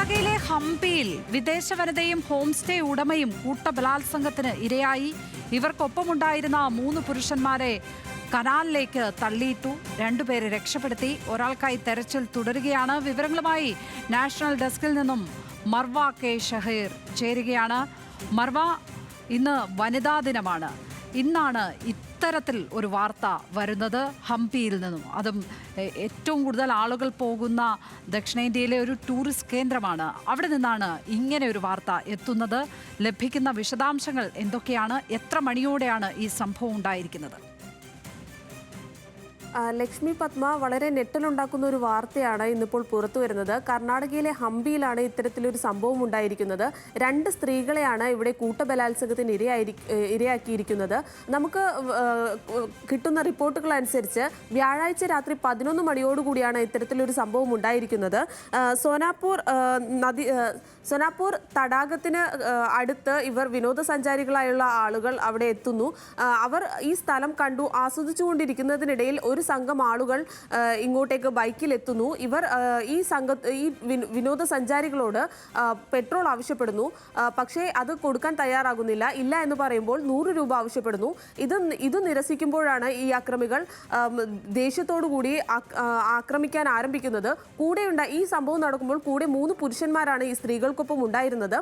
കർണാടകയിലെ ഹംപിയിൽ വിദേശ വനിതയും home stay ഉടമയും കൂട്ടബലാത്സംഗത്തിന് ഇരയായി. ഇവർക്കൊപ്പമുണ്ടായിരുന്ന 3 പുരുഷന്മാരെ കനാലിലേക്ക് തള്ളിയിട്ടു. 2 പേരെ രക്ഷപ്പെടുത്തി. ഒരാൾക്കായി തെരച്ചിൽ തുടരുകയാണ്. വിവരങ്ങളുമായി നാഷണൽ ഡെസ്കിൽ നിന്നും മർവ കെ ഷഹീർ ചേരുകയാണ്. മർവ, ഇന്ന് വനിതാ ദിനമാണ്. ഇന്നാണ് ഇത്തരത്തിൽ ഒരു വാർത്ത വരുന്നത് ഹംപിയിൽ നിന്നും. അതും ഏറ്റവും കൂടുതൽ ആളുകൾ പോകുന്ന ദക്ഷിണേന്ത്യയിലെ ഒരു ടൂറിസ്റ്റ് കേന്ദ്രമാണ്. അവിടെ നിന്നാണ് ഇങ്ങനെ ഒരു വാർത്ത എത്തുന്നത്. ലഭിക്കുന്ന വിശദാംശങ്ങൾ എന്തൊക്കെയാണ്? എത്ര മണിയോടെയാണ് ഈ സംഭവം ഉണ്ടായിരിക്കുന്നത്? ലക്ഷ്മി പത്മ, വളരെ ഞെട്ടലുണ്ടാക്കുന്ന ഒരു വാർത്തയാണ് ഇന്നിപ്പോൾ പുറത്തു വരുന്നത്. കർണാടകയിലെ ഹംപിയിലാണ് ഇത്തരത്തിലൊരു സംഭവം ഉണ്ടായിരിക്കുന്നത്. 2 സ്ത്രീകളെയാണ് ഇവിടെ കൂട്ടബലാത്സംഗത്തിന് ഇരയാക്കിയിരിക്കുന്നത്. നമുക്ക് കിട്ടുന്ന റിപ്പോർട്ടുകൾ അനുസരിച്ച് വ്യാഴാഴ്ച രാത്രി 11 മണിയോടുകൂടിയാണ് ഇത്തരത്തിലൊരു സംഭവം ഉണ്ടായിരിക്കുന്നത്. സോനാപൂർ തടാകത്തിന് അടുത്ത് ഇവർ വിനോദസഞ്ചാരികളായുള്ള ആളുകൾ അവിടെ എത്തുന്നു. അവർ ഈ സ്ഥലം കണ്ടു ആസ്വദിച്ചുകൊണ്ടിരിക്കുന്നതിനിടയിൽ ഒരു സംഘം ആളുകൾ ഇങ്ങോട്ടേക്ക് ബൈക്കിൽ എത്തുന്നു. ഇവർ ഈ വിനോദസഞ്ചാരികളോട് പെട്രോൾ ആവശ്യപ്പെടുന്നു. പക്ഷേ അത് കൊടുക്കാൻ തയ്യാറാകുന്നില്ല. ഇല്ല എന്ന് പറയുമ്പോൾ 100 രൂപ ആവശ്യപ്പെടുന്നു. ഇത് നിരസിക്കുമ്പോഴാണ് ഈ അക്രമികൾ ദേഷ്യത്തോടു കൂടി ആക്രമിക്കാൻ ആരംഭിക്കുന്നത്. ഈ സംഭവം നടക്കുമ്പോൾ കൂടെ 3 പുരുഷന്മാരാണ് ഈ സ്ത്രീകൾക്കൊപ്പം ഉണ്ടായിരുന്നത്.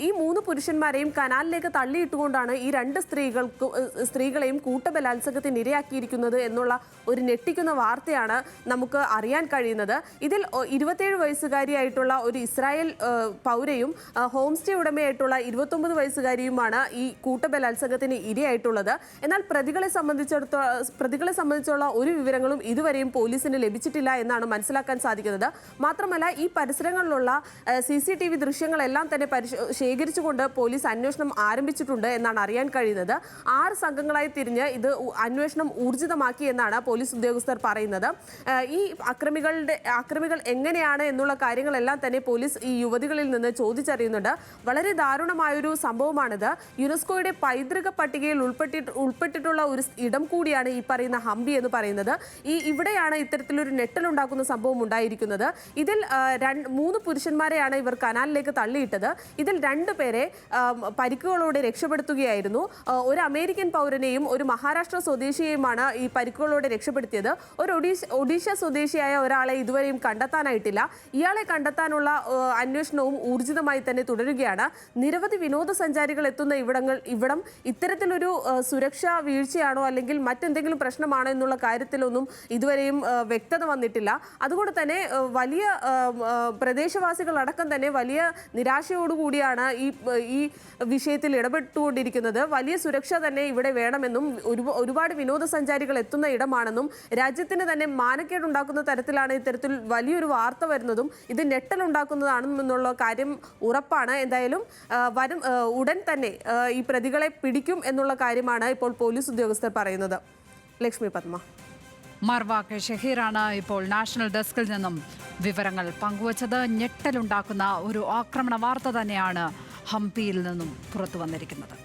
ഈ 3 പുരുഷന്മാരെയും കനാലിലേക്ക് തള്ളിയിട്ടുകൊണ്ടാണ് ഈ 2 സ്ത്രീകളെയും കൂട്ടബലാത്സംഗത്തിന് ഇരയാക്കിയിരിക്കുന്നത് എന്നുള്ള ഒരു ഞെട്ടിക്കുന്ന വാർത്തയാണ് നമുക്ക് അറിയാൻ കഴിയുന്നത്. ഇതിൽ 27 വയസ്സുകാരിയായിട്ടുള്ള ഒരു ഇസ്രായേൽ പൗരയും ഹോം സ്റ്റേ ഉടമയായിട്ടുള്ള 29 വയസ്സുകാരിയുമാണ് ഈ കൂട്ടബലാത്സംഗത്തിന് ഇരയായിട്ടുള്ളത്. എന്നാൽ പ്രതികളെ സംബന്ധിച്ചുള്ള ഒരു വിവരങ്ങളും ഇതുവരെയും പോലീസിന് ലഭിച്ചിട്ടില്ല എന്നാണ് മനസ്സിലാക്കാൻ സാധിക്കുന്നത്. മാത്രമല്ല, ഈ പരിസരങ്ങളിലുള്ള CCTV ദൃശ്യങ്ങളെല്ലാം തന്നെ ശേഖരിച്ചുകൊണ്ട് പോലീസ് അന്വേഷണം ആരംഭിച്ചിട്ടുണ്ട് എന്നാണ് അറിയാൻ കഴിയുന്നത്. 6 സംഘങ്ങളായി തിരിഞ്ഞ് ഇത് അന്വേഷണം ഊർജിതമാക്കി എന്നാണ് പോലീസ് ഉദ്യോഗസ്ഥർ പറയുന്നത്. ഈ അക്രമികൾ എങ്ങനെയാണ് എന്നുള്ള കാര്യങ്ങളെല്ലാം തന്നെ പോലീസ് ഈ യുവതികളിൽ നിന്ന് ചോദിച്ചറിയുന്നുണ്ട്. വളരെ ദാരുണമായൊരു സംഭവമാണിത്. യുനെസ്കോയുടെ പൈതൃക പട്ടികയിൽ ഉൾപ്പെട്ടിട്ടുള്ള ഒരു ഇടം കൂടിയാണ് ഈ പറയുന്ന ഹംപി എന്ന് പറയുന്നത്. ഇവിടെയാണ് ഇത്തരത്തിലൊരു ഞെട്ടലുണ്ടാക്കുന്ന സംഭവം ഉണ്ടായിരിക്കുന്നത്. ഇതിൽ 3 പുരുഷന്മാരെയാണ് ഇവർ കനാലിലേക്ക് തള്ളിയിട്ടത്. ഇതിൽ 2 പേരെ പരിക്കുകളോടെ രക്ഷപ്പെടുത്തുകയായിരുന്നു. ഒരു അമേരിക്കൻ പൗരനെയും ഒരു മഹാരാഷ്ട്ര സ്വദേശിയെയുമാണ് ഈ പരിക്കുകളോടെ രക്ഷപ്പെടുത്തിയത്. ഒരു ഒഡീഷ സ്വദേശിയായ ഒരാളെ ഇതുവരെയും കണ്ടെത്താനായിട്ടില്ല. ഇയാളെ കണ്ടെത്താനുള്ള അന്വേഷണവും ഊർജിതമായി തന്നെ തുടരുകയാണ്. നിരവധി വിനോദസഞ്ചാരികൾ എത്തുന്ന ഇവിടം ഇത്തരത്തിലൊരു സുരക്ഷാ വീഴ്ചയാണോ അല്ലെങ്കിൽ മറ്റെന്തെങ്കിലും പ്രശ്നമാണോ എന്നുള്ള കാര്യത്തിലൊന്നും ഇതുവരെയും വ്യക്തത വന്നിട്ടില്ല. അതുകൊണ്ട് തന്നെ വലിയ പ്രദേശവാസികളടക്കം തന്നെ വലിയ നിരാശയോടുകൂടിയാണ് ഈ വിഷയത്തിൽ ഇടപെട്ടുകൊണ്ടിരിക്കുന്നത്. വലിയ സുരക്ഷ തന്നെ ഇവിടെ വേണമെന്നും ഒരുപാട് വിനോദസഞ്ചാരികൾ എത്തുന്ന ഇടമാണെന്നും രാജ്യത്തിന് തന്നെ മാനക്കേടുണ്ടാക്കുന്ന തരത്തിലാണ് ഇത്തരത്തിൽ വലിയൊരു വാർത്ത വരുന്നതും ഇത് ഞെട്ടലുണ്ടാക്കുന്നതാണെന്നുള്ള കാര്യം ഉറപ്പാണ്. എന്തായാലും ഉടൻ തന്നെ ഈ പ്രതികളെ പിടിക്കും എന്നുള്ള കാര്യമാണ് ഇപ്പോൾ പോലീസ് ഉദ്യോഗസ്ഥർ പറയുന്നത്. ലക്ഷ്മി പത്മ. മർവ കെ ഷഹീറാണ് ഇപ്പോൾ നാഷണൽ ഡെസ്കിൽ നിന്നും വിവരങ്ങൾ പങ്കുവച്ചത്. ഞെട്ടലുണ്ടാക്കുന്ന ഒരു ആക്രമണ വാർത്ത തന്നെയാണ് ഹംപിയിൽ നിന്നും പുറത്തു വന്നിരിക്കുന്നത്.